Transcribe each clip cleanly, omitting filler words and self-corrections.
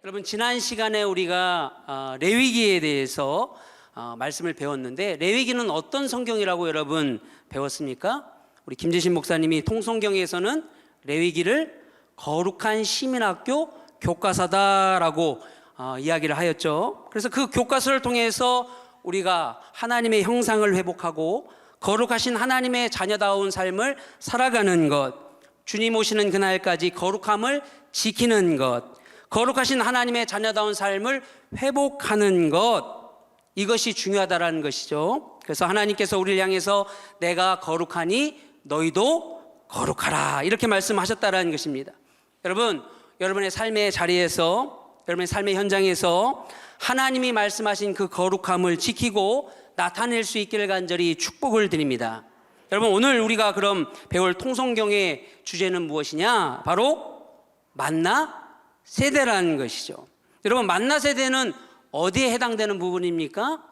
여러분, 지난 시간에 우리가 레위기에 대해서 말씀을 배웠는데, 레위기는 어떤 성경이라고 여러분 배웠습니까? 우리 김재신 목사님이 통성경에서는 레위기를 거룩한 시민학교 교과서다라고 이야기를 하였죠. 그래서 그 교과서를 통해서 우리가 하나님의 형상을 회복하고 거룩하신 하나님의 자녀다운 삶을 살아가는 것, 주님 오시는 그날까지 거룩함을 지키는 것, 거룩하신 하나님의 자녀다운 삶을 회복하는 것, 이것이 중요하다라는 것이죠. 그래서 하나님께서 우리를 향해서 내가 거룩하니 너희도 거룩하라, 이렇게 말씀하셨다라는 것입니다. 여러분, 여러분의 삶의 자리에서, 여러분의 삶의 현장에서 하나님이 말씀하신 그 거룩함을 지키고 나타낼 수 있기를 간절히 축복을 드립니다. 여러분, 오늘 우리가 그럼 배울 통성경의 주제는 무엇이냐? 바로 만나 세대라는 것이죠. 여러분, 만나 세대는 어디에 해당되는 부분입니까?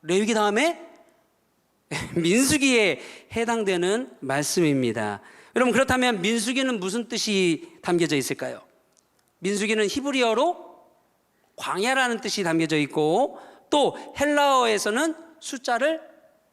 레위기 다음에 민수기에 해당되는 말씀입니다. 여러분, 그렇다면 민수기는 무슨 뜻이 담겨져 있을까요? 민수기는 히브리어로 광야라는 뜻이 담겨져 있고, 또 헬라어에서는 숫자를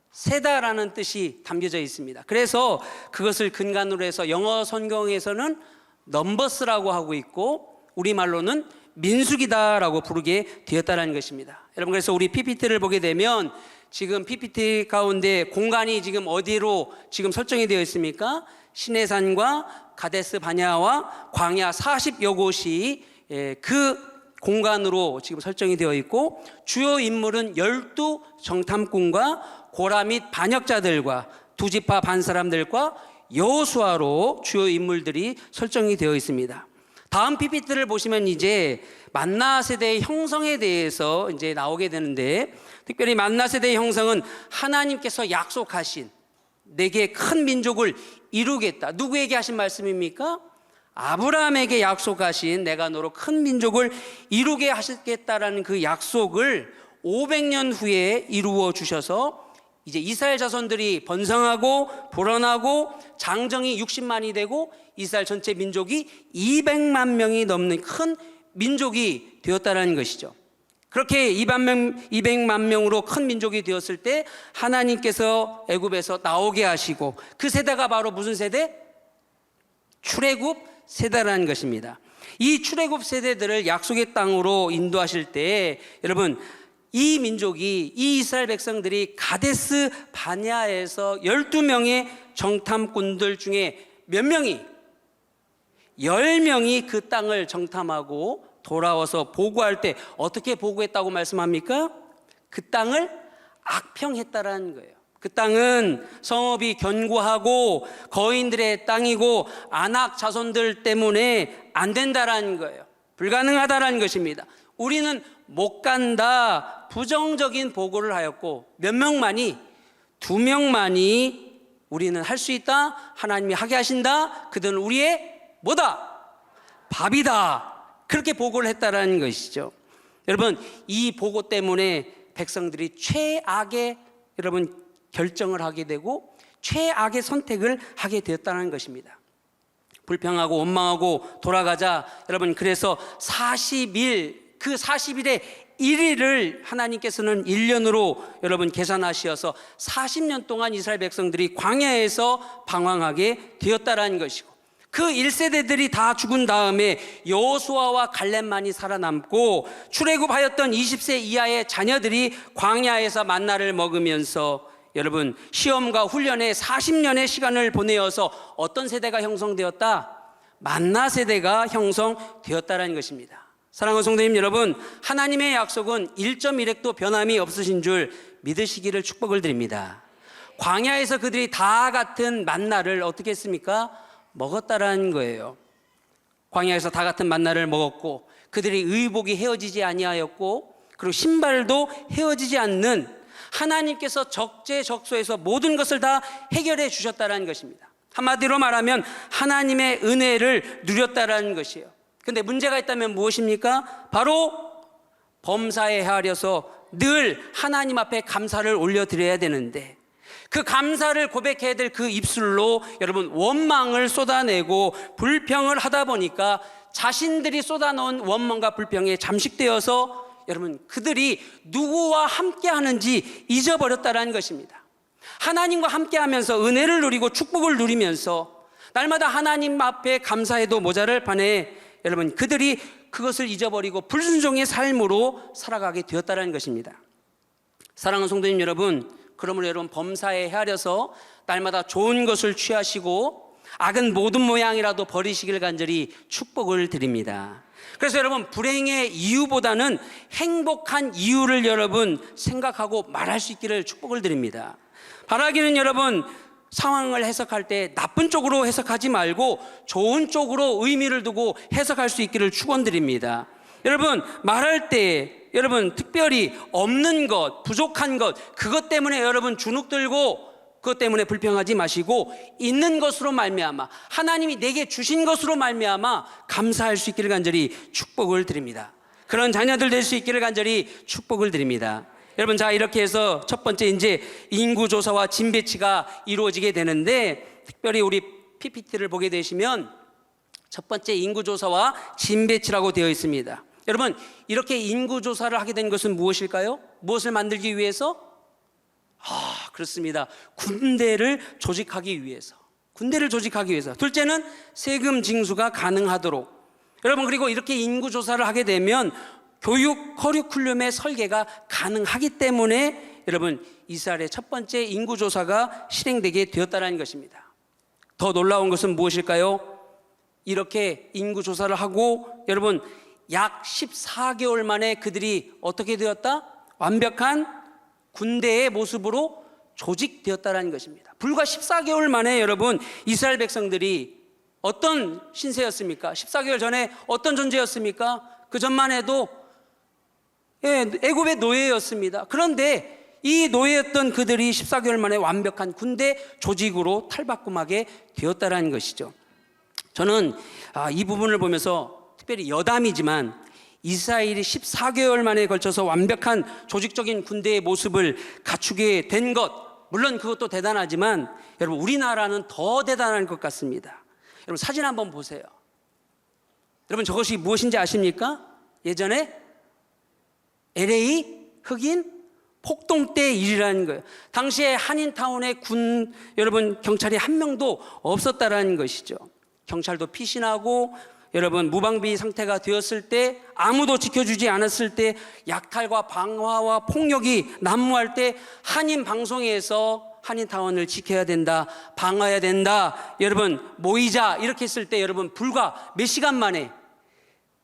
세다라는 뜻이 담겨져 있습니다. 그래서 그것을 근간으로 해서 영어 성경에서는 넘버스라고 하고 있고, 우리말로는 민수기다라고 부르게 되었다는 것입니다. 여러분, 그래서 우리 PPT를 보게 되면 지금 PPT 가운데 공간이 지금 어디로 지금 설정이 되어 있습니까? 시내산과 가데스 바냐와 광야 40여 곳이 그 공간으로 지금 설정이 되어 있고, 주요 인물은 12 정탐꾼과 고라 및 반역자들과 두 지파 반 사람들과 여호수아로 주요 인물들이 설정이 되어 있습니다. 다음 PPT를 보시면 이제 만나 세대의 형성에 대해서 이제 나오게 되는데, 특별히 만나 세대의 형성은 하나님께서 약속하신 내게 큰 민족을 이루겠다. 누구에게 하신 말씀입니까? 아브라함에게 약속하신 내가 너로 큰 민족을 이루게 하시겠다라는 그 약속을 500년 후에 이루어 주셔서 이제 이스라엘 자손들이 번성하고 불어나고 장정이 60만이 되고 이스라엘 전체 민족이 200만 명이 넘는 큰 민족이 되었다는 것이죠. 그렇게 200만 명으로 큰 민족이 되었을 때 하나님께서 애굽에서 나오게 하시고, 그 세대가 바로 무슨 세대? 출애굽 세대라는 것입니다. 이 출애굽 세대들을 약속의 땅으로 인도하실 때, 여러분, 이 민족이, 이 이스라엘 백성들이 가데스 바냐에서 12명의 정탐꾼들 중에 몇 명이, 10명이 그 땅을 정탐하고 돌아와서 보고할 때 어떻게 보고했다고 말씀합니까? 그 땅을 악평했다라는 거예요. 그 땅은 성읍이 견고하고 거인들의 땅이고 안악 자손들 때문에 안 된다라는 거예요. 불가능하다라는 것입니다. 우리는 못 간다, 부정적인 보고를 하였고, 몇 명만이, 2명만이 우리는 할 수 있다, 하나님이 하게 하신다, 그들은 우리의 뭐다? 밥이다, 그렇게 보고를 했다라는 것이죠. 여러분, 이 보고 때문에 백성들이 최악의 여러분 결정을 하게 되고 최악의 선택을 하게 되었다는 것입니다. 불평하고 원망하고 돌아가자. 여러분, 그래서 40일, 그 40일의 1일을 하나님께서는 1년으로 여러분 계산하셔서 40년 동안 이스라엘 백성들이 광야에서 방황하게 되었다라는 것이고, 그 1세대들이 다 죽은 다음에 여호수아와 갈렙만이 살아남고, 출애굽하였던 20세 이하의 자녀들이 광야에서 만나를 먹으면서 여러분 시험과 훈련에 40년의 시간을 보내어서 어떤 세대가 형성되었다? 만나 세대가 형성되었다라는 것입니다. 사랑하는 성도님 여러분, 하나님의 약속은 1.1획도 변함이 없으신 줄 믿으시기를 축복을 드립니다. 광야에서 그들이 다 같은 만나를 어떻게 했습니까? 먹었다라는 거예요. 광야에서 다 같은 만나를 먹었고, 그들이 의복이 헤어지지 아니하였고, 그리고 신발도 헤어지지 않는, 하나님께서 적재적소에서 모든 것을 다 해결해 주셨다라는 것입니다. 한마디로 말하면 하나님의 은혜를 누렸다라는 것이에요. 근데 문제가 있다면 무엇입니까? 바로 범사에 헤아려서 늘 하나님 앞에 감사를 올려드려야 되는데, 그 감사를 고백해야 될 그 입술로 여러분 원망을 쏟아내고 불평을 하다 보니까 자신들이 쏟아놓은 원망과 불평에 잠식되어서 여러분 그들이 누구와 함께 하는지 잊어버렸다는 것입니다. 하나님과 함께 하면서 은혜를 누리고 축복을 누리면서 날마다 하나님 앞에 감사해도 모자랄 판에 여러분 그들이 그것을 잊어버리고 불순종의 삶으로 살아가게 되었다는 것입니다. 사랑하는 성도님 여러분, 그러므로 여러분 범사에 헤아려서 날마다 좋은 것을 취하시고 악은 모든 모양이라도 버리시길 간절히 축복을 드립니다. 그래서 여러분 불행의 이유보다는 행복한 이유를 여러분 생각하고 말할 수 있기를 축복을 드립니다. 바라기는 여러분 상황을 해석할 때 나쁜 쪽으로 해석하지 말고 좋은 쪽으로 의미를 두고 해석할 수 있기를 축원드립니다. 여러분 말할 때 여러분 특별히 없는 것, 부족한 것, 그것 때문에 여러분 주눅 들고 그것 때문에 불평하지 마시고 있는 것으로 말미암아 하나님이 내게 주신 것으로 말미암아 감사할 수 있기를 간절히 축복을 드립니다. 그런 자녀들 될 수 있기를 간절히 축복을 드립니다. 여러분 자 이렇게 해서 첫 번째 이제 인구조사와 진배치가 이루어지게 되는데 특별히 우리 PPT를 보게 되시면 첫 번째 인구조사와 진배치라고 되어 있습니다. 여러분 이렇게 인구조사를 하게 된 것은 무엇일까요? 무엇을 만들기 위해서? 그렇습니다. 군대를 조직하기 위해서. 군대를 조직하기 위해서. 둘째는 세금 징수가 가능하도록. 여러분 그리고 이렇게 인구조사를 하게 되면 교육 커리큘럼의 설계가 가능하기 때문에 여러분 이스라엘의 첫 번째 인구조사가 실행되게 되었다는 것입니다. 더 놀라운 것은 무엇일까요? 이렇게 인구조사를 하고 여러분 약 14개월 만에 그들이 어떻게 되었다? 완벽한 군대의 모습으로 조직되었다는 것입니다. 불과 14개월 만에 여러분 이스라엘 백성들이 어떤 신세였습니까? 14개월 전에 어떤 존재였습니까? 그 전만 해도 애굽의 노예였습니다. 그런데 이 노예였던 그들이 14개월 만에 완벽한 군대 조직으로 탈바꿈하게 되었다는 것이죠. 저는 이 부분을 보면서 특별히 여담이지만 이스라엘이 14개월 만에 걸쳐서 완벽한 조직적인 군대의 모습을 갖추게 된 것, 물론 그것도 대단하지만 여러분 우리나라는 더 대단한 것 같습니다. 여러분 사진 한번 보세요. 여러분 저것이 무엇인지 아십니까? 예전에 LA 흑인 폭동 때 일이라는 거예요. 당시에 한인타운에 여러분 경찰이 한 명도 없었다라는 것이죠. 경찰도 피신하고 여러분 무방비 상태가 되었을 때 아무도 지켜주지 않았을 때 약탈과 방화와 폭력이 난무할 때 한인 방송에서 한인타운을 지켜야 된다, 방어해야 된다, 여러분 모이자 이렇게 했을 때 여러분 불과 몇 시간 만에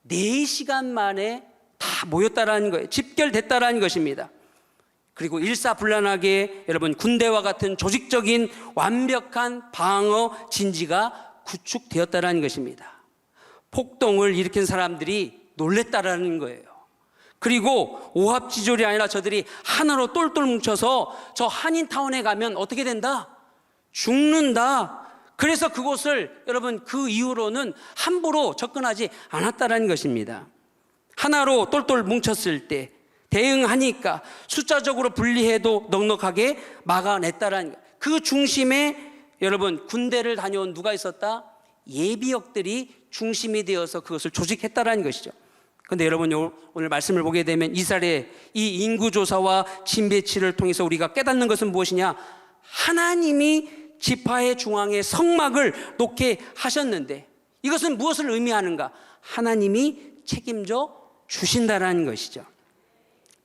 4시간 만에 다 모였다라는 거예요. 집결됐다라는 것입니다. 그리고 일사불란하게 여러분 군대와 같은 조직적인 완벽한 방어 진지가 구축되었다라는 것입니다. 폭동을 일으킨 사람들이 놀랬다라는 거예요. 그리고 오합지졸이 아니라 저들이 하나로 똘똘 뭉쳐서 저 한인타운에 가면 어떻게 된다? 죽는다. 그래서 그곳을 여러분 그 이후로는 함부로 접근하지 않았다라는 것입니다. 하나로 똘똘 뭉쳤을 때 대응하니까 숫자적으로 분리해도 넉넉하게 막아냈다라는 그 중심에 여러분 군대를 다녀온 누가 있었다? 예비역들이 중심이 되어서 그것을 조직했다라는 것이죠. 그런데 여러분 오늘 말씀을 보게 되면 이스라엘의 이 인구조사와 진배치를 통해서 우리가 깨닫는 것은 무엇이냐? 하나님이 지파의 중앙에 성막을 놓게 하셨는데 이것은 무엇을 의미하는가? 하나님이 책임져 주신다라는 것이죠.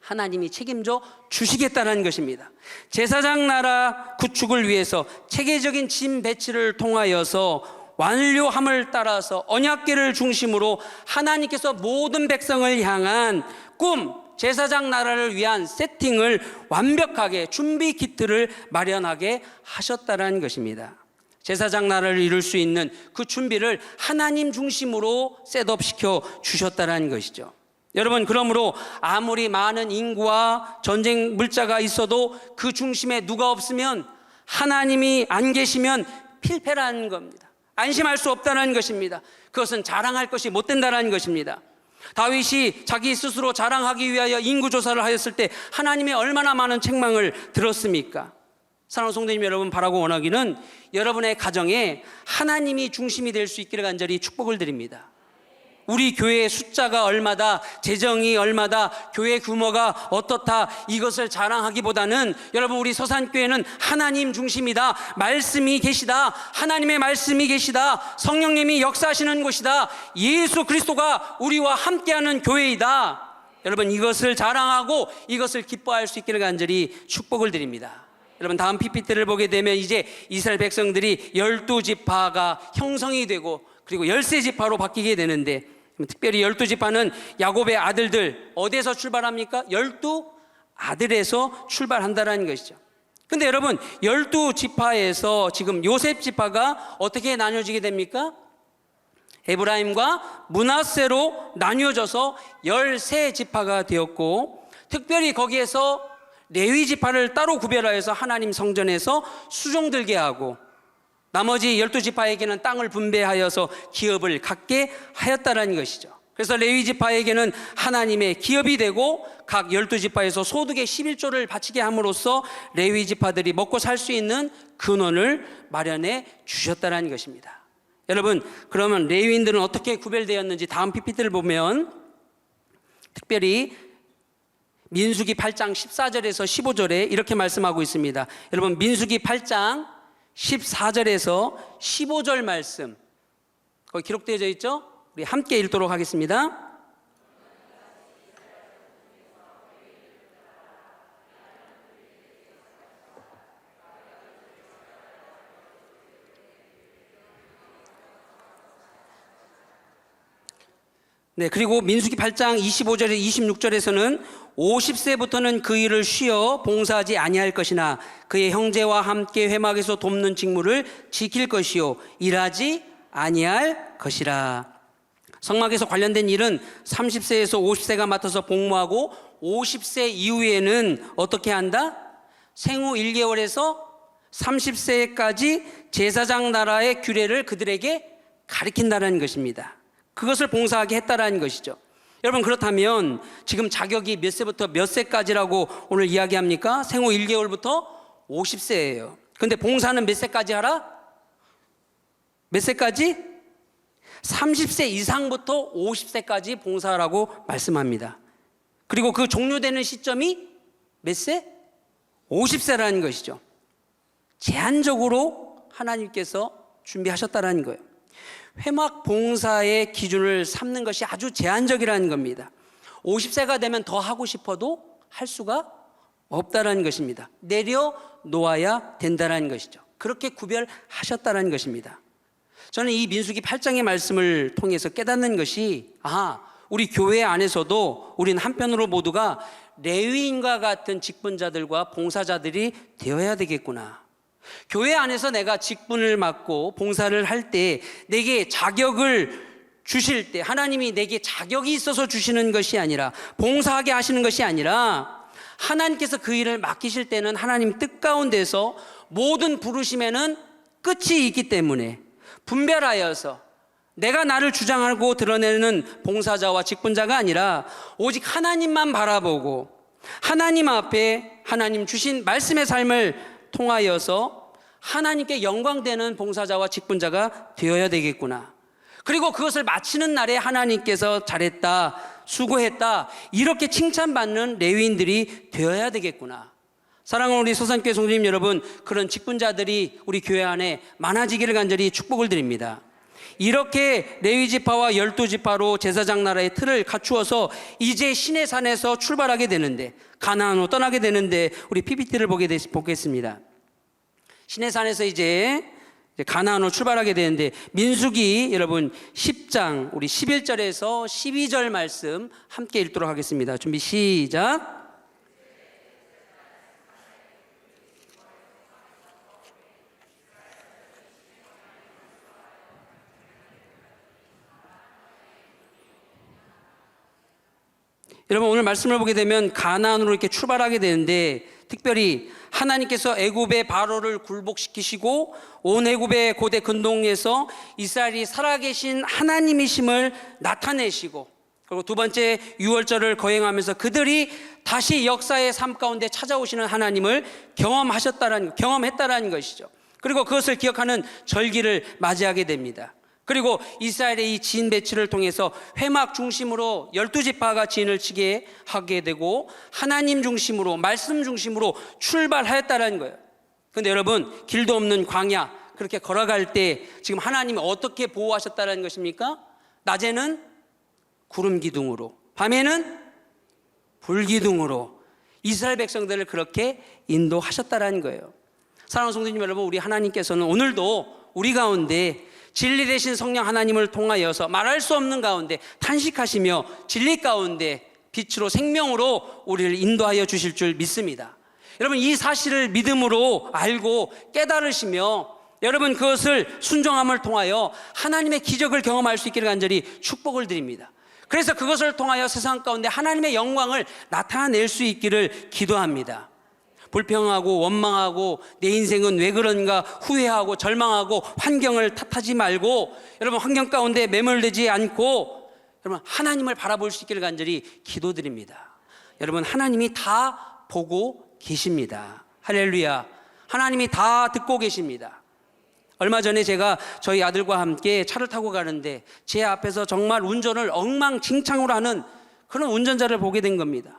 하나님이 책임져 주시겠다는 것입니다. 제사장 나라 구축을 위해서 체계적인 진 배치를 통하여서 완료함을 따라서 언약궤를 중심으로 하나님께서 모든 백성을 향한 꿈, 제사장 나라를 위한 세팅을 완벽하게 준비 키트를 마련하게 하셨다는 것입니다. 제사장 나라를 이룰 수 있는 그 준비를 하나님 중심으로 셋업시켜 주셨다는 것이죠. 여러분 그러므로 아무리 많은 인구와 전쟁 물자가 있어도 그 중심에 누가 없으면 하나님이 안 계시면 필패라는 겁니다. 안심할 수 없다는 것입니다. 그것은 자랑할 것이 못 된다는 것입니다. 다윗이 자기 스스로 자랑하기 위하여 인구조사를 하였을 때 하나님의 얼마나 많은 책망을 들었습니까? 사랑하는 성도님 여러분, 바라고 원하기는 여러분의 가정에 하나님이 중심이 될 수 있기를 간절히 축복을 드립니다. 우리 교회의 숫자가 얼마다, 재정이 얼마다, 교회 규모가 어떻다, 이것을 자랑하기보다는 여러분, 우리 서산교회는 하나님 중심이다. 말씀이 계시다. 하나님의 말씀이 계시다. 성령님이 역사하시는 곳이다. 예수 그리스도가 우리와 함께하는 교회이다. 여러분, 이것을 자랑하고 이것을 기뻐할 수 있기를 간절히 축복을 드립니다. 여러분, 다음 PPT를 보게 되면 이제 이스라엘 백성들이 12지파가 형성이 되고 그리고 13지파로 바뀌게 되는데, 특별히 12지파는 야곱의 아들들, 어디에서 출발합니까? 12아들에서 출발한다는 것이죠. 근데 여러분, 12지파에서 지금 요셉 지파가 어떻게 나뉘어지게 됩니까? 에브라임과 므낫세로 나뉘어져서 13지파가 되었고, 특별히 거기에서 레위 지파를 따로 구별하여서 하나님 성전에서 수종들게 하고, 나머지 12지파에게는 땅을 분배하여서 기업을 갖게 하였다는 것이죠. 그래서 레위 지파에게는 하나님의 기업이 되고 각 12지파에서 소득의 11조를 바치게 함으로써 레위 지파들이 먹고 살 수 있는 근원을 마련해 주셨다는 것입니다. 여러분, 그러면 레위인들은 어떻게 구별되었는지 다음 PPT를 보면, 특별히 민수기 8장 14절에서 15절에 이렇게 말씀하고 있습니다. 여러분, 민수기 8장 14절에서 15절 말씀, 거기 기록되어 있죠? 우리 함께 읽도록 하겠습니다. 네, 그리고 민수기 8장 25절에 26절에서는 50세부터는 그 일을 쉬어 봉사하지 아니할 것이나 그의 형제와 함께 회막에서 돕는 직무를 지킬 것이요 일하지 아니할 것이라. 성막에서 관련된 일은 30세에서 50세가 맡아서 복무하고, 50세 이후에는 어떻게 한다? 생후 1개월에서 30세까지 제사장 나라의 규례를 그들에게 가르친다는 것입니다. 그것을 봉사하게 했다라는 것이죠. 여러분, 그렇다면 지금 자격이 몇 세부터 몇 세까지라고 오늘 이야기합니까? 생후 1개월부터 50세예요. 근데 봉사는 몇 세까지 하라? 몇 세까지? 30세 이상부터 50세까지 봉사하라고 말씀합니다. 그리고 그 종료되는 시점이 몇 세? 50세라는 것이죠. 제한적으로 하나님께서 준비하셨다라는 거예요. 회막 봉사의 기준을 삼는 것이 아주 제한적이라는 겁니다. 50세가 되면 더 하고 싶어도 할 수가 없다라는 것입니다. 내려놓아야 된다라는 것이죠. 그렇게 구별하셨다라는 것입니다. 저는 이 민수기 8장의 말씀을 통해서 깨닫는 것이, 우리 교회 안에서도 우리는 한편으로 모두가 레위인과 같은 직분자들과 봉사자들이 되어야 되겠구나. 교회 안에서 내가 직분을 맡고 봉사를 할 때 내게 자격을 주실 때, 하나님이 내게 자격이 있어서 주시는 것이 아니라, 봉사하게 하시는 것이 아니라, 하나님께서 그 일을 맡기실 때는 하나님 뜻 가운데서 모든 부르심에는 끝이 있기 때문에 분별하여서 내가 나를 주장하고 드러내는 봉사자와 직분자가 아니라 오직 하나님만 바라보고 하나님 앞에 하나님 주신 말씀의 삶을 통하여서 하나님께 영광되는 봉사자와 직분자가 되어야 되겠구나. 그리고 그것을 마치는 날에 하나님께서 잘했다, 수고했다, 이렇게 칭찬받는 레위인들이 되어야 되겠구나. 사랑하는 우리 서산교회 성도님 여러분, 그런 직분자들이 우리 교회 안에 많아지기를 간절히 축복을 드립니다. 이렇게 레위지파와 12지파로 제사장 나라의 틀을 갖추어서 이제 시내산에서 출발하게 되는데, 가나안으로 떠나게 되는데, 우리 PPT를 보겠습니다. 시내산에서 이제 가나안으로 출발하게 되는데, 민수기 여러분 10장 우리 11절에서 12절 말씀 함께 읽도록 하겠습니다. 준비 시작. 여러분, 오늘 말씀을 보게 되면 가나안으로 이렇게 출발하게 되는데, 특별히 하나님께서 애굽의 바로를 굴복시키시고 온 애굽의 고대 근동에서 이스라엘이 살아계신 하나님이심을 나타내시고, 그리고 두 번째 유월절을 거행하면서 그들이 다시 역사의 삶 가운데 찾아오시는 하나님을 경험했다라는 것이죠. 그리고 그것을 기억하는 절기를 맞이하게 됩니다. 그리고 이스라엘의 이 지인 배치를 통해서 회막 중심으로 12지파가 지인을 치게 하게 되고 하나님 중심으로, 말씀 중심으로 출발하였다는 거예요. 그런데 여러분, 길도 없는 광야 그렇게 걸어갈 때 지금 하나님이 어떻게 보호하셨다는 것입니까? 낮에는 구름 기둥으로, 밤에는 불 기둥으로 이스라엘 백성들을 그렇게 인도하셨다는 거예요. 사랑하는 성도님 여러분, 우리 하나님께서는 오늘도 우리 가운데 진리 되신 성령 하나님을 통하여서 말할 수 없는 가운데 탄식하시며 진리 가운데 빛으로 생명으로 우리를 인도하여 주실 줄 믿습니다. 여러분, 이 사실을 믿음으로 알고 깨달으시며 여러분 그것을 순종함을 통하여 하나님의 기적을 경험할 수 있기를 간절히 축복을 드립니다. 그래서 그것을 통하여 세상 가운데 하나님의 영광을 나타낼 수 있기를 기도합니다. 불평하고 원망하고 내 인생은 왜 그런가 후회하고 절망하고 환경을 탓하지 말고 여러분 환경 가운데 매몰되지 않고 여러분 하나님을 바라볼 수 있기를 간절히 기도드립니다. 여러분 하나님이 다 보고 계십니다. 할렐루야. 하나님이 다 듣고 계십니다. 얼마 전에 제가 저희 아들과 함께 차를 타고 가는데 제 앞에서 정말 운전을 엉망진창으로 하는 그런 운전자를 보게 된 겁니다.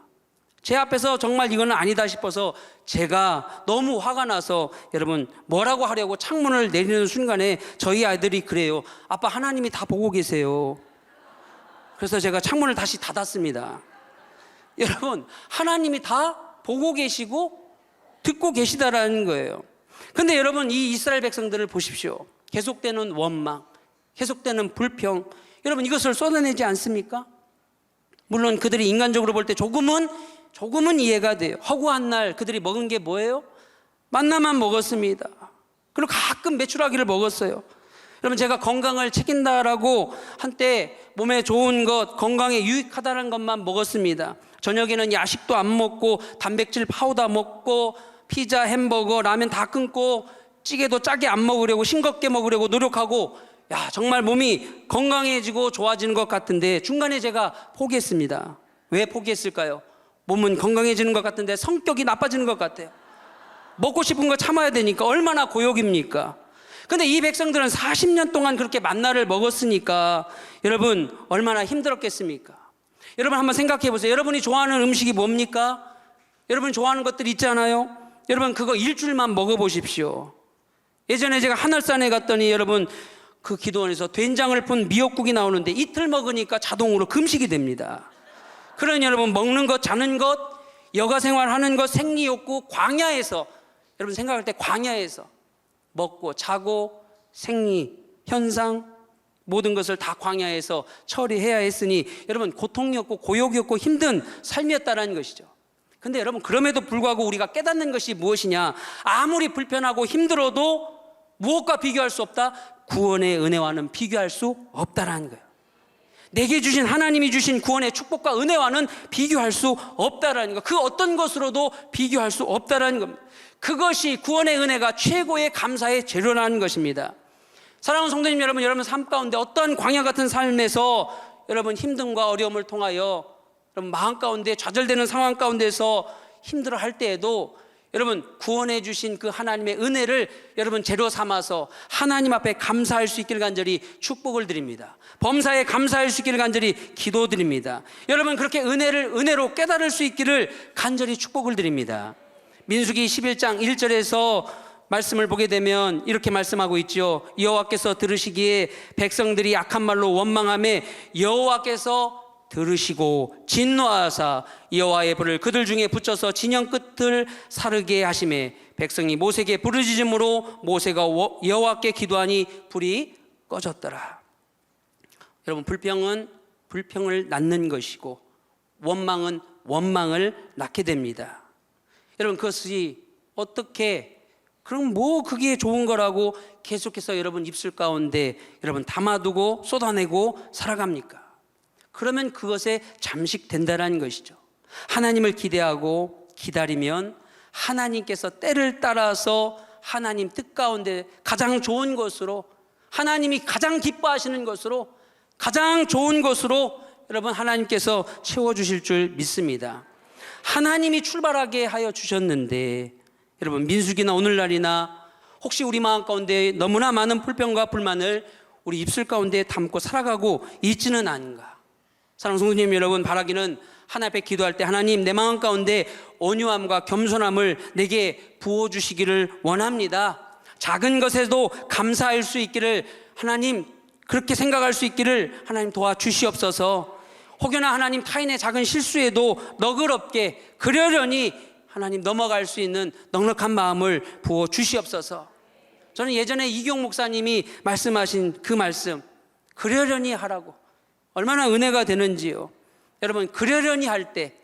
제 앞에서 정말 이거는 아니다 싶어서 제가 너무 화가 나서 여러분 뭐라고 하려고 창문을 내리는 순간에 저희 아이들이 그래요. 아빠, 하나님이 다 보고 계세요. 그래서 제가 창문을 다시 닫았습니다. 여러분, 하나님이 다 보고 계시고 듣고 계시다라는 거예요. 근데 여러분, 이 이스라엘 백성들을 보십시오. 계속되는 원망, 계속되는 불평, 여러분 이것을 쏟아내지 않습니까? 물론 그들이 인간적으로 볼 때 조금은 이해가 돼요. 허구한 날 그들이 먹은 게 뭐예요? 만나만 먹었습니다. 그리고 가끔 메추라기를 먹었어요. 여러분, 제가 건강을 챙긴다라고 한때 몸에 좋은 것, 건강에 유익하다는 것만 먹었습니다. 저녁에는 야식도 안 먹고 단백질 파우더 먹고 피자, 햄버거, 라면 다 끊고 찌개도 짜게 안 먹으려고 싱겁게 먹으려고 노력하고 정말 몸이 건강해지고 좋아지는 것 같은데 중간에 제가 포기했습니다. 왜 포기했을까요? 몸은 건강해지는 것 같은데 성격이 나빠지는 것 같아요. 먹고 싶은 거 참아야 되니까 얼마나 고역입니까? 근데 이 백성들은 40년 동안 그렇게 만나를 먹었으니까 여러분 얼마나 힘들었겠습니까? 여러분 한번 생각해 보세요. 여러분이 좋아하는 음식이 뭡니까? 여러분 좋아하는 것들 있잖아요. 여러분 그거 일주일만 먹어보십시오. 예전에 제가 하늘산에 갔더니 여러분 그 기도원에서 된장을 푼 미역국이 나오는데 이틀 먹으니까 자동으로 금식이 됩니다. 그러니 여러분 먹는 것, 자는 것, 여가 생활하는 것, 생리욕구, 광야에서 여러분 생각할 때 광야에서 먹고 자고 생리, 현상 모든 것을 다 광야에서 처리해야 했으니 여러분 고통이었고 고역이었고 힘든 삶이었다는 것이죠. 근데 여러분 그럼에도 불구하고 우리가 깨닫는 것이 무엇이냐? 아무리 불편하고 힘들어도 무엇과 비교할 수 없다? 구원의 은혜와는 비교할 수 없다라는 거예요. 내게 주신 하나님이 주신 구원의 축복과 은혜와는 비교할 수 없다라는 것. 그 어떤 것으로도 비교할 수 없다라는 겁니다. 그것이 구원의 은혜가 최고의 감사의 재료라는 것입니다. 사랑하는 성도님 여러분, 여러분 삶 가운데 어떤 광야 같은 삶에서 여러분 힘듦과 어려움을 통하여 여러분 마음 가운데 좌절되는 상황 가운데서 힘들어할 때에도 여러분 구원해 주신 그 하나님의 은혜를 여러분 재료 삼아서 하나님 앞에 감사할 수 있기를 간절히 축복을 드립니다. 범사에 감사할 수 있기를 간절히 기도드립니다. 여러분 그렇게 은혜를 은혜로 깨달을 수 있기를 간절히 축복을 드립니다. 민수기 11장 1절에서 말씀을 보게 되면 이렇게 말씀하고 있죠. 여호와께서 들으시기에 백성들이 악한 말로 원망하며 여호와께서 들으시고 진노하사 여호와의 불을 그들 중에 붙여서 진영 끝을 사르게 하시매 백성이 모세에게 부르짖음으로 모세가 여호와께 기도하니 불이 꺼졌더라. 여러분 불평은 불평을 낳는 것이고 원망은 원망을 낳게 됩니다. 여러분 그것이 어떻게 그럼 뭐 그게 좋은 거라고 계속해서 여러분 입술 가운데 여러분 담아두고 쏟아내고 살아갑니까? 그러면 그것에 잠식된다는 것이죠. 하나님을 기대하고 기다리면 하나님께서 때를 따라서 하나님 뜻 가운데 가장 좋은 것으로 하나님이 가장 기뻐하시는 것으로 가장 좋은 것으로 여러분 하나님께서 채워주실 줄 믿습니다. 하나님이 출발하게 하여 주셨는데 여러분 민수기나 오늘날이나 혹시 우리 마음 가운데 너무나 많은 불평과 불만을 우리 입술 가운데 담고 살아가고 있지는 않은가. 사랑하는 성도님 여러분, 바라기는 하나님 앞에 기도할 때 하나님 내 마음 가운데 온유함과 겸손함을 내게 부어주시기를 원합니다. 작은 것에도 감사할 수 있기를 하나님, 그렇게 생각할 수 있기를 하나님 도와주시옵소서. 혹여나 하나님 타인의 작은 실수에도 너그럽게 그러려니 하나님 넘어갈 수 있는 넉넉한 마음을 부어주시옵소서. 저는 예전에 이경 목사님이 말씀하신 그 말씀, 그러려니 하라고, 얼마나 은혜가 되는지요. 여러분, 그러려니 할 때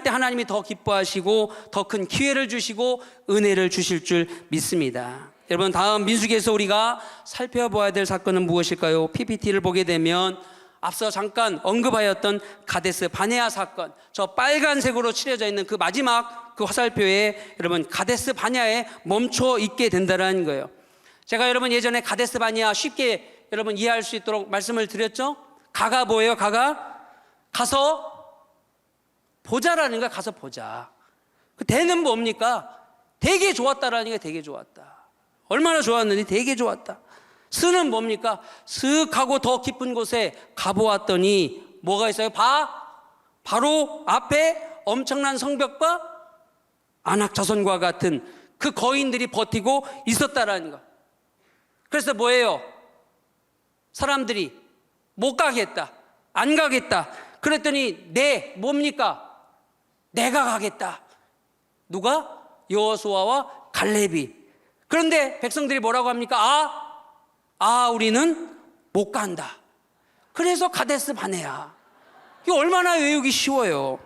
하나님이 더 기뻐하시고 더 큰 기회를 주시고 은혜를 주실 줄 믿습니다. 여러분, 다음 민수기에서 우리가 살펴봐야 될 사건은 무엇일까요? PPT를 보게 되면 앞서 잠깐 언급하였던 가데스 바네아 사건, 저 빨간색으로 칠해져 있는 그 마지막 그 화살표에 여러분 가데스 바네아에 멈춰 있게 된다는 거예요. 제가 여러분 예전에 가데스 바네아 쉽게 여러분 이해할 수 있도록 말씀을 드렸죠. 가가 뭐예요? 가가 가서 보자라는 거야. 가서 보자. 그 대는 뭡니까? 되게 좋았다라는 게 되게 좋았다. 얼마나 좋았는지 되게 좋았다. 스는 뭡니까? 슥 하고 더 깊은 곳에 가보았더니 뭐가 있어요? 바로 앞에 엄청난 성벽과 안악자손과 같은 그 거인들이 버티고 있었다라는 거. 그래서 뭐예요? 사람들이 못 가겠다, 안 가겠다. 그랬더니 뭡니까? 내가 가겠다. 누가? 여호수아와 갈렙이. 그런데 백성들이 뭐라고 합니까? 우리는 못 간다. 그래서 가데스 바네아. 이게 얼마나 외우기 쉬워요.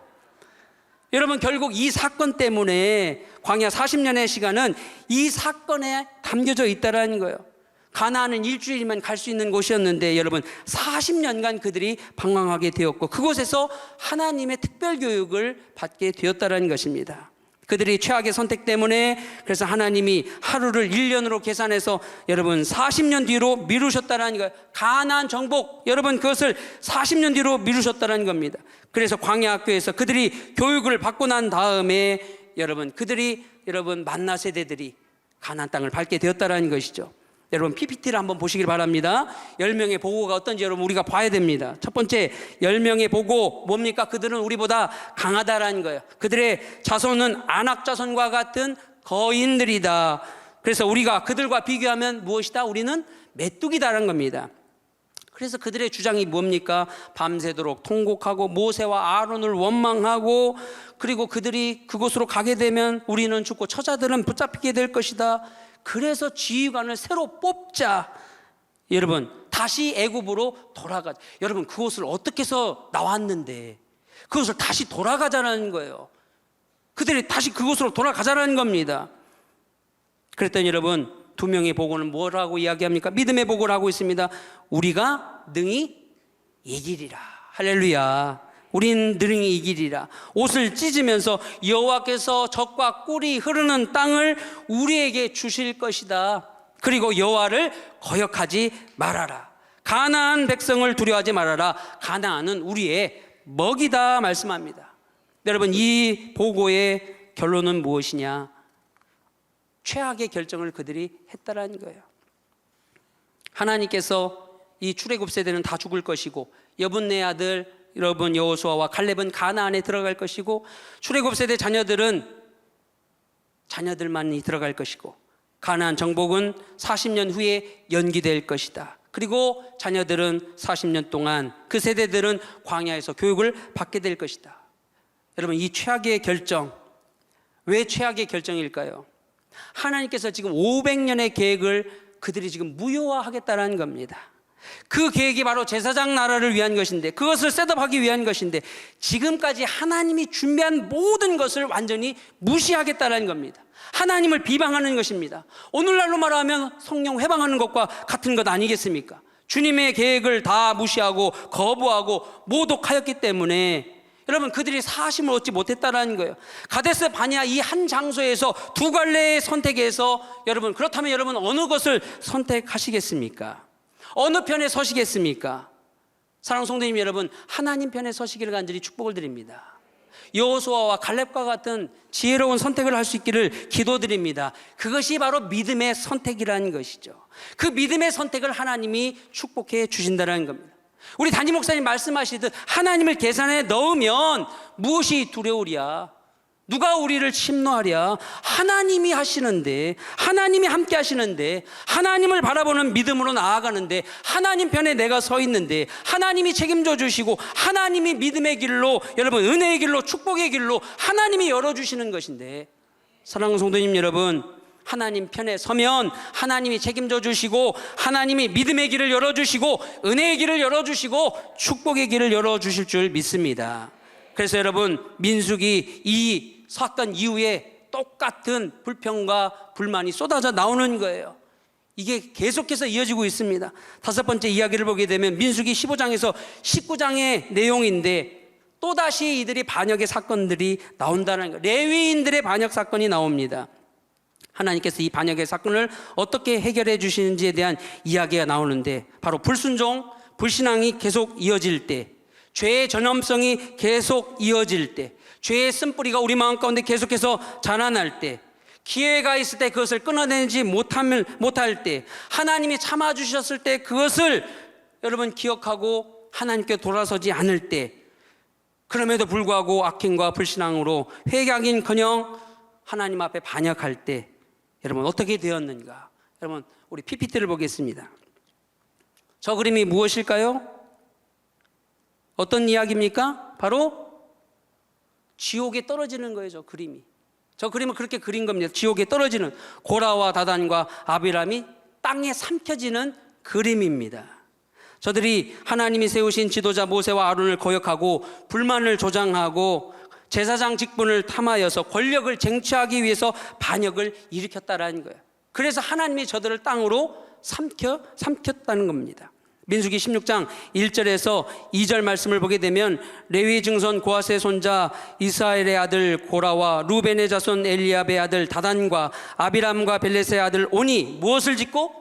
여러분, 결국 이 사건 때문에 광야 40년의 시간은 이 사건에 담겨져 있다는 거예요. 가나안은 일주일이면 갈 수 있는 곳이었는데 여러분 40년간 그들이 방황하게 되었고 그곳에서 하나님의 특별 교육을 받게 되었다는 것입니다. 그들이 최악의 선택 때문에 그래서 하나님이 하루를 1년으로 계산해서 여러분 40년 뒤로 미루셨다는 거예요. 가나안 정복, 여러분 그것을 40년 뒤로 미루셨다는 겁니다. 그래서 광야 학교에서 그들이 교육을 받고 난 다음에 여러분 만나 세대들이 가나안 땅을 밟게 되었다는 것이죠. 여러분 PPT를 한번 보시길 바랍니다. 10명의 보고가 어떤지 여러분 우리가 봐야 됩니다. 첫 번째 10명의 보고 뭡니까? 그들은 우리보다 강하다라는 거예요. 그들의 자손은 안악자손과 같은 거인들이다. 그래서 우리가 그들과 비교하면 무엇이다? 우리는 메뚜기다라는 겁니다. 그래서 그들의 주장이 뭡니까? 밤새도록 통곡하고 모세와 아론을 원망하고 그리고 그들이 그곳으로 가게 되면 우리는 죽고 처자들은 붙잡히게 될 것이다. 그래서 지휘관을 새로 뽑자. 여러분 다시 애굽으로 돌아가자. 여러분 그곳을 어떻게 해서 나왔는데 그곳을 다시 돌아가자는 거예요. 그들이 다시 그곳으로 돌아가자는 겁니다. 그랬더니 여러분 2명의 보고는 뭐라고 이야기합니까? 믿음의 보고를 하고 있습니다. 우리가 능히 이기리라. 할렐루야. 우린 능히 이기리라. 옷을 찢으면서 여호와께서 젖과 꿀이 흐르는 땅을 우리에게 주실 것이다. 그리고 여호와를 거역하지 말아라. 가나안 백성을 두려워하지 말아라. 가나안은 우리의 먹이다 말씀합니다. 여러분 이 보고의 결론은 무엇이냐? 최악의 결정을 그들이 했다라는 거예요. 하나님께서 이 출애굽 세대는 다 죽을 것이고 여분네 아들 여러분 여호수아와 갈렙은 가나안에 들어갈 것이고 출애굽 세대 자녀들만이 들어갈 것이고 가나안 정복은 40년 후에 연기될 것이다. 그리고 자녀들은 40년 동안 그 세대들은 광야에서 교육을 받게 될 것이다. 여러분 이 최악의 결정, 왜 최악의 결정일까요? 하나님께서 지금 500년의 계획을 그들이 지금 무효화하겠다는 겁니다. 그 계획이 바로 제사장 나라를 위한 것인데 그것을 셋업하기 위한 것인데 지금까지 하나님이 준비한 모든 것을 완전히 무시하겠다는 겁니다. 하나님을 비방하는 것입니다. 오늘날로 말하면 성령 회방하는 것과 같은 것 아니겠습니까? 주님의 계획을 다 무시하고 거부하고 모독하였기 때문에 여러분 그들이 사심을 얻지 못했다는 거예요. 가데스 바네아 이 한 장소에서 두 갈래의 선택에서 여러분 그렇다면 여러분 어느 것을 선택하시겠습니까? 어느 편에 서시겠습니까? 사랑하는 성도님 여러분 하나님 편에 서시기를 간절히 축복을 드립니다. 여호수아와 갈렙과 같은 지혜로운 선택을 할 수 있기를 기도드립니다. 그것이 바로 믿음의 선택이라는 것이죠. 그 믿음의 선택을 하나님이 축복해 주신다는 겁니다. 우리 담임 목사님 말씀하시듯 하나님을 계산에 넣으면 무엇이 두려우랴? 누가 우리를 침노하랴? 하나님이 하시는데, 하나님이 함께 하시는데, 하나님을 바라보는 믿음으로 나아가는데, 하나님 편에 내가 서 있는데, 하나님이 책임져 주시고, 하나님이 믿음의 길로, 여러분 은혜의 길로, 축복의 길로 하나님이 열어주시는 것인데, 사랑하는 성도님 여러분, 하나님 편에 서면 하나님이 책임져 주시고, 하나님이 믿음의 길을 열어주시고, 은혜의 길을 열어주시고, 축복의 길을 열어주실 줄 믿습니다. 그래서 여러분, 민수기 이 사건 이후에 똑같은 불평과 불만이 쏟아져 나오는 거예요. 이게 계속해서 이어지고 있습니다. 다섯 번째 이야기를 보게 되면 민수기 15장에서 19장의 내용인데, 또다시 이들이 반역의 사건들이 나온다는 거예요. 레위인들의 반역 사건이 나옵니다. 하나님께서 이 반역의 사건을 어떻게 해결해 주시는지에 대한 이야기가 나오는데, 바로 불순종, 불신앙이 계속 이어질 때, 죄의 전염성이 계속 이어질 때, 죄의 쓴뿌리가 우리 마음 가운데 계속해서 자라날 때, 기회가 있을 때 그것을 끊어내지 못할 때, 하나님이 참아주셨을 때 그것을 여러분 기억하고 하나님께 돌아서지 않을 때, 그럼에도 불구하고 악행과 불신앙으로 회개하긴커녕 하나님 앞에 반역할 때 여러분 어떻게 되었는가? 여러분 우리 PPT를 보겠습니다. 저 그림이 무엇일까요? 어떤 이야기입니까? 바로 지옥에 떨어지는 거예요. 저 그림이. 저 그림은 그렇게 그린 겁니다. 지옥에 떨어지는 고라와 다단과 아비람이 땅에 삼켜지는 그림입니다. 저들이 하나님이 세우신 지도자 모세와 아론을 거역하고 불만을 조장하고 제사장 직분을 탐하여서 권력을 쟁취하기 위해서 반역을 일으켰다라는 거예요. 그래서 하나님이 저들을 땅으로 삼켰다는 겁니다. 민수기 16장 1절에서 2절 말씀을 보게 되면 레위 증손 고하세 손자 이스라엘의 아들 고라와 루벤의 자손 엘리압의 아들 다단과 아비람과 벨렛의 아들 온이 무엇을 짓고?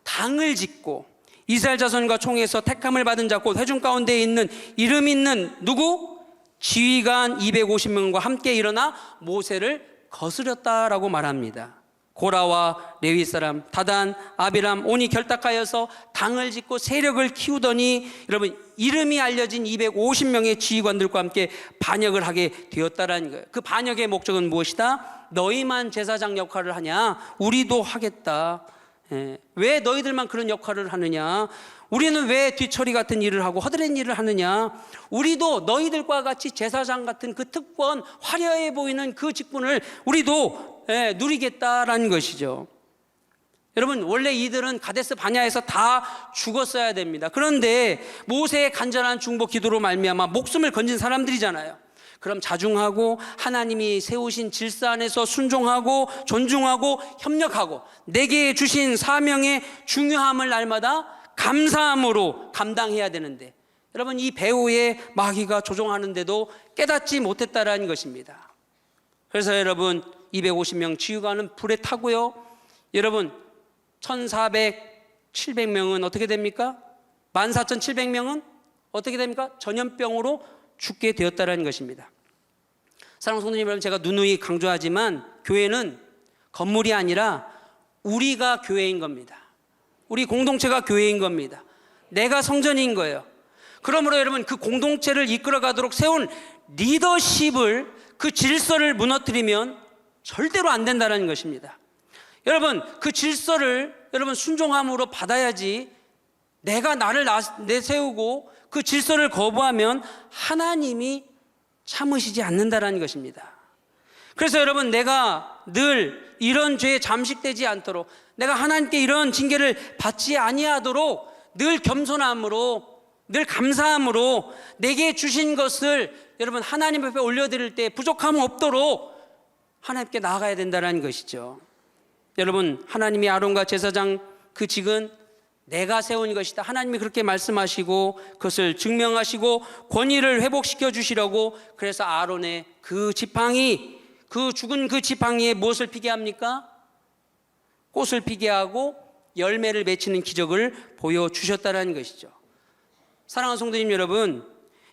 당을 짓고 이스라엘 자손과 총회에서 택함을 받은 자 곧 회중 가운데 있는 이름 있는 누구? 지휘관 250명과 함께 일어나 모세를 거스렸다라고 말합니다. 고라와 레위 사람 다단, 아비람, 온이 결탁하여서 당을 짓고 세력을 키우더니 여러분 이름이 알려진 250명의 지휘관들과 함께 반역을 하게 되었다라는 거예요. 그 반역의 목적은 무엇이다? 너희만 제사장 역할을 하냐? 우리도 하겠다. 왜 너희들만 그런 역할을 하느냐? 우리는 왜 뒤처리 같은 일을 하고 허드렛 일을 하느냐? 우리도 너희들과 같이 제사장 같은 그 특권, 화려해 보이는 그 직분을 우리도 누리겠다라는 것이죠. 여러분 원래 이들은 가데스 바냐에서 다 죽었어야 됩니다. 그런데 모세의 간절한 중보 기도로 말미암아 목숨을 건진 사람들이잖아요. 그럼 자중하고 하나님이 세우신 질서 안에서 순종하고 존중하고 협력하고 내게 주신 사명의 중요함을 날마다 감사함으로 감당해야 되는데 여러분 이 배후의 마귀가 조종하는데도 깨닫지 못했다라는 것입니다. 그래서 여러분 250명 지휘관은 불에 타고요. 여러분 700명은 어떻게 됩니까? 14,700명은 어떻게 됩니까? 전염병으로 죽게 되었다는 것입니다. 사랑하는 성도님 여러분, 제가 누누이 강조하지만 교회는 건물이 아니라 우리가 교회인 겁니다. 우리 공동체가 교회인 겁니다. 내가 성전인 거예요. 그러므로 여러분 그 공동체를 이끌어가도록 세운 리더십을 그 질서를 무너뜨리면 절대로 안 된다는 것입니다. 여러분 그 질서를 여러분 순종함으로 받아야지. 내가 나를 내세우고 그 질서를 거부하면 하나님이 참으시지 않는다는 것입니다. 그래서 여러분 내가 늘 이런 죄에 잠식되지 않도록 내가 하나님께 이런 징계를 받지 아니하도록 늘 겸손함으로 늘 감사함으로 내게 주신 것을 여러분 하나님 앞에 올려드릴 때 부족함 없도록 하나님께 나아가야 된다는 것이죠. 여러분 하나님이 아론과 제사장 그 직은 내가 세운 것이다. 하나님이 그렇게 말씀하시고 그것을 증명하시고 권위를 회복시켜 주시려고 그래서 아론의 그 지팡이 그 죽은 그 지팡이에 무엇을 피게 합니까? 꽃을 피게 하고 열매를 맺히는 기적을 보여주셨다는 것이죠. 사랑하는 성도님 여러분,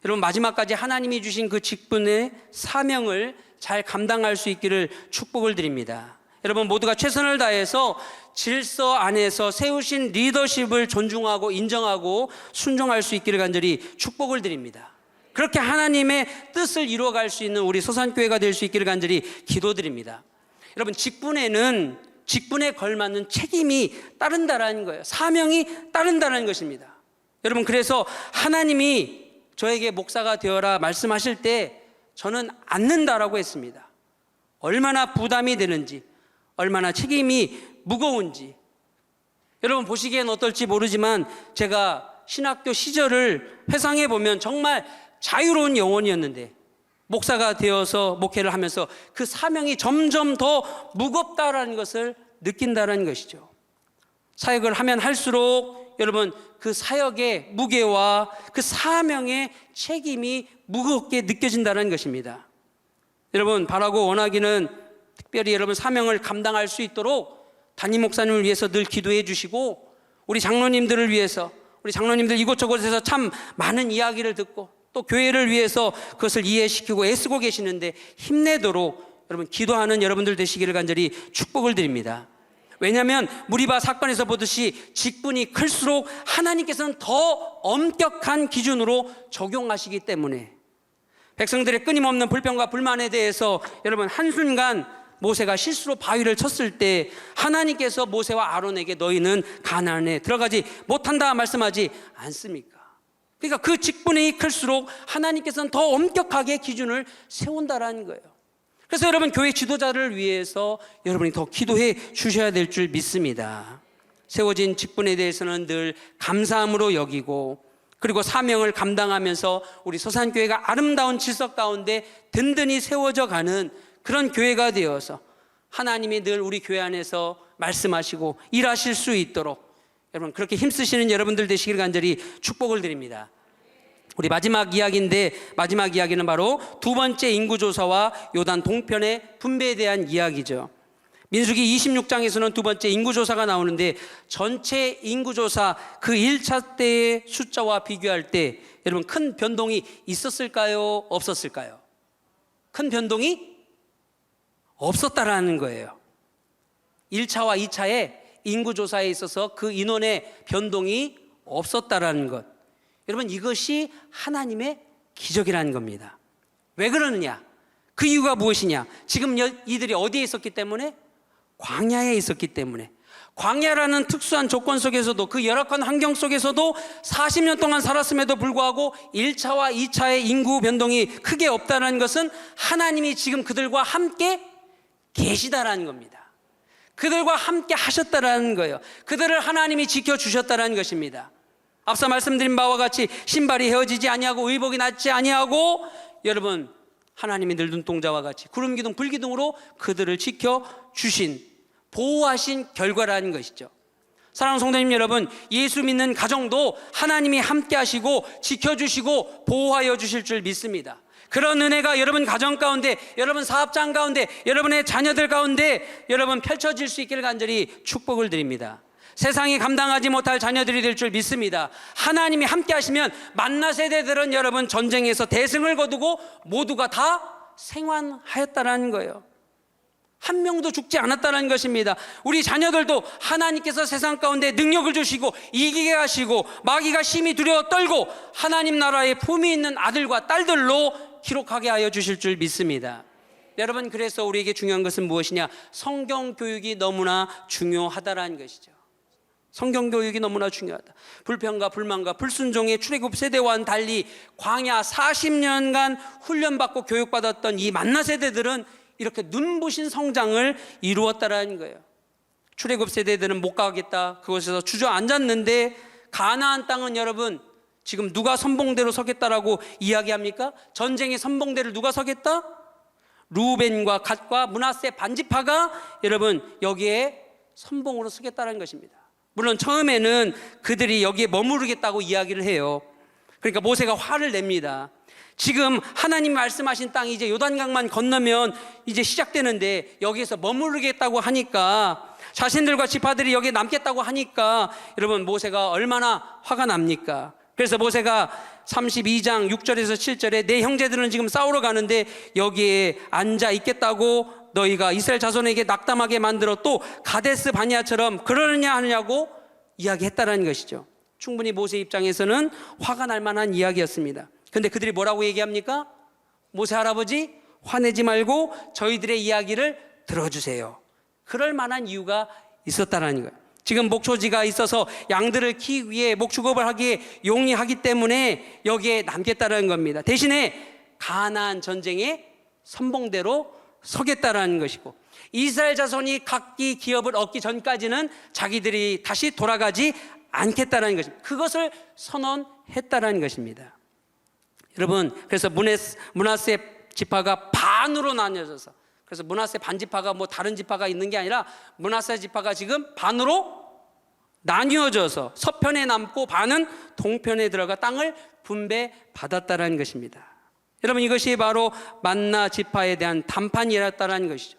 여러분 마지막까지 하나님이 주신 그 직분의 사명을 잘 감당할 수 있기를 축복을 드립니다. 여러분 모두가 최선을 다해서 질서 안에서 세우신 리더십을 존중하고 인정하고 순종할 수 있기를 간절히 축복을 드립니다. 그렇게 하나님의 뜻을 이루어갈 수 있는 우리 소산교회가 될 수 있기를 간절히 기도드립니다. 여러분 직분에는 직분에 걸맞는 책임이 따른다라는 거예요. 사명이 따른다는 것입니다. 여러분 그래서 하나님이 저에게 목사가 되어라 말씀하실 때 저는 않는다라고 했습니다. 얼마나 부담이 되는지, 얼마나 책임이 무거운지. 여러분 보시기엔 어떨지 모르지만 제가 신학교 시절을 회상해 보면 정말 자유로운 영혼이었는데 목사가 되어서 목회를 하면서 그 사명이 점점 더 무겁다라는 것을 느낀다는 것이죠. 사역을 하면 할수록 여러분 그 사역의 무게와 그 사명의 책임이 무겁게 느껴진다는 것입니다. 여러분 바라고 원하기는 특별히 여러분 사명을 감당할 수 있도록 담임 목사님을 위해서 늘 기도해 주시고 우리 장로님들을 위해서 우리 장로님들 이곳저곳에서 참 많은 이야기를 듣고 또 교회를 위해서 그것을 이해시키고 애쓰고 계시는데 힘내도록 여러분 기도하는 여러분들 되시기를 간절히 축복을 드립니다. 왜냐하면 무리바 사건에서 보듯이 직분이 클수록 하나님께서는 더 엄격한 기준으로 적용하시기 때문에 백성들의 끊임없는 불평과 불만에 대해서 여러분 한순간 모세가 실수로 바위를 쳤을 때 하나님께서 모세와 아론에게 너희는 가나안에 들어가지 못한다 말씀하지 않습니까? 그러니까 그 직분이 클수록 하나님께서는 더 엄격하게 기준을 세운다라는 거예요. 그래서 여러분 교회 지도자를 위해서 여러분이 더 기도해 주셔야 될 줄 믿습니다. 세워진 직분에 대해서는 늘 감사함으로 여기고 그리고 사명을 감당하면서 우리 소산교회가 아름다운 질서 가운데 든든히 세워져 가는 그런 교회가 되어서 하나님이 늘 우리 교회 안에서 말씀하시고 일하실 수 있도록 여러분 그렇게 힘쓰시는 여러분들 되시길 간절히 축복을 드립니다. 우리 마지막 이야기인데 마지막 이야기는 바로 두 번째 인구조사와 요단 동편의 분배에 대한 이야기죠. 민수기 26장에서는 두 번째 인구조사가 나오는데 전체 인구조사 그 1차 때의 숫자와 비교할 때 여러분 큰 변동이 있었을까요? 없었을까요? 큰 변동이 없었다라는 거예요. 1차와 2차의 인구조사에 있어서 그 인원의 변동이 없었다라는 것. 여러분 이것이 하나님의 기적이라는 겁니다. 왜 그러느냐? 그 이유가 무엇이냐? 지금 이들이 어디에 있었기 때문에? 광야에 있었기 때문에. 광야라는 특수한 조건 속에서도 그 열악한 환경 속에서도 40년 동안 살았음에도 불구하고 1차와 2차의 인구 변동이 크게 없다는 것은 하나님이 지금 그들과 함께 계시다라는 겁니다. 그들과 함께 하셨다라는 거예요. 그들을 하나님이 지켜주셨다라는 것입니다. 앞서 말씀드린 바와 같이 신발이 헤어지지 아니하고 의복이 낫지 아니하고 여러분 하나님이 늘 눈동자와 같이 구름기둥 불기둥으로 그들을 지켜주신 보호하신 결과라는 것이죠. 사랑하는 성도님 여러분, 예수 믿는 가정도 하나님이 함께 하시고 지켜주시고 보호하여 주실 줄 믿습니다. 그런 은혜가 여러분 가정 가운데, 여러분 사업장 가운데, 여러분의 자녀들 가운데 여러분 펼쳐질 수 있기를 간절히 축복을 드립니다. 세상이 감당하지 못할 자녀들이 될 줄 믿습니다. 하나님이 함께 하시면 만나 세대들은 여러분 전쟁에서 대승을 거두고 모두가 다 생還하였다라는 거예요. 한 명도 죽지 않았다는 것입니다. 우리 자녀들도 하나님께서 세상 가운데 능력을 주시고 이기게 하시고 마귀가 심히 두려워 떨고 하나님 나라의 품이 있는 아들과 딸들로 기록하게 하여 주실 줄 믿습니다. 여러분 그래서 우리에게 중요한 것은 무엇이냐? 성경 교육이 너무나 중요하다라는 것이죠. 성경 교육이 너무나 중요하다. 불평과 불만과 불순종의 출애굽 세대와는 달리 광야 40년간 훈련받고 교육받았던 이 만나 세대들은 이렇게 눈부신 성장을 이루었다라는 거예요. 출애굽 세대들은 못 가겠다. 그곳에서 주저앉았는데 가나안 땅은 여러분 지금 누가 선봉대로 서겠다라고 이야기합니까? 전쟁의 선봉대를 누가 서겠다? 루벤과 갓과 므낫세 반지파가 여러분 여기에 선봉으로 서겠다는 것입니다. 물론 처음에는 그들이 여기에 머무르겠다고 이야기를 해요. 그러니까 모세가 화를 냅니다. 지금 하나님 말씀하신 땅이 이제 요단강만 건너면 이제 시작되는데 여기에서 머무르겠다고 하니까 자신들과 지파들이 여기에 남겠다고 하니까 여러분 모세가 얼마나 화가 납니까? 그래서 모세가 32장 6절에서 7절에 내 형제들은 지금 싸우러 가는데 여기에 앉아 있겠다고 너희가 이스라엘 자손에게 낙담하게 만들어 또 가데스 바니아처럼 그러느냐 하느냐고 이야기했다라는 것이죠. 충분히 모세 입장에서는 화가 날 만한 이야기였습니다. 그런데 그들이 뭐라고 얘기합니까? 모세 할아버지 화내지 말고 저희들의 이야기를 들어주세요. 그럴 만한 이유가 있었다라는 거예요. 지금 목초지가 있어서 양들을 키우기 위해 목축업을 하기에 용이하기 때문에 여기에 남겠다라는 겁니다. 대신에 가나안 전쟁의 선봉대로 서겠다라는 것이고, 이스라엘 자손이 각기 기업을 얻기 전까지는 자기들이 다시 돌아가지 않겠다라는 것입니다. 그것을 선언했다라는 것입니다. 여러분, 그래서 므낫세 지파가 반으로 나뉘어져서, 그래서 므낫세 반지파가 뭐 다른 지파가 있는 게 아니라 므낫세 지파가 지금 반으로 나뉘어져서 서편에 남고 반은 동편에 들어가 땅을 분배받았다라는 것입니다. 여러분, 이것이 바로 만나 지파에 대한 단판이었다라는 것이죠.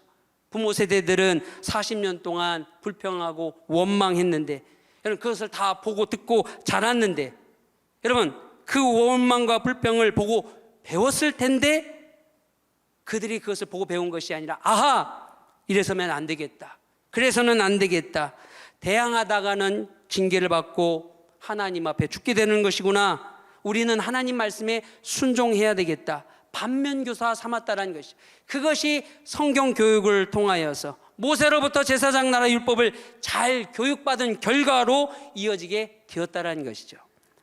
부모 세대들은 40년 동안 불평하고 원망했는데, 여러분 그것을 다 보고 듣고 자랐는데, 여러분 그 원망과 불평을 보고 배웠을 텐데 그들이 그것을 보고 배운 것이 아니라, 아하, 이래서면 안 되겠다, 그래서는 안 되겠다, 대항하다가는 징계를 받고 하나님 앞에 죽게 되는 것이구나, 우리는 하나님 말씀에 순종해야 되겠다, 반면교사 삼았다라는 것이, 그것이 성경 교육을 통하여서 모세로부터 제사장 나라 율법을 잘 교육받은 결과로 이어지게 되었다라는 것이죠.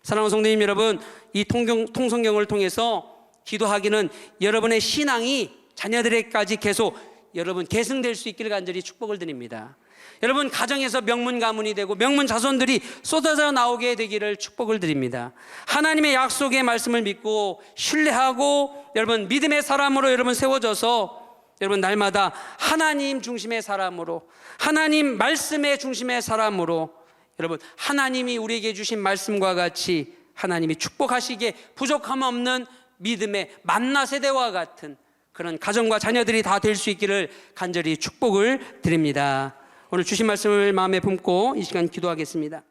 사랑하는 성도님 여러분, 이 통성경을 통해서 기도하기는 여러분의 신앙이 자녀들에게까지 계속 여러분 계승될 수 있기를 간절히 축복을 드립니다. 여러분 가정에서 명문 가문이 되고 명문 자손들이 쏟아져 나오게 되기를 축복을 드립니다. 하나님의 약속의 말씀을 믿고 신뢰하고 여러분 믿음의 사람으로 여러분 세워져서 여러분 날마다 하나님 중심의 사람으로, 하나님 말씀의 중심의 사람으로, 여러분 하나님이 우리에게 주신 말씀과 같이 하나님이 축복하시기에 부족함 없는 믿음의 만나 세대와 같은 그런 가정과 자녀들이 다 될 수 있기를 간절히 축복을 드립니다. 오늘 주신 말씀을 마음에 품고 이 시간 기도하겠습니다.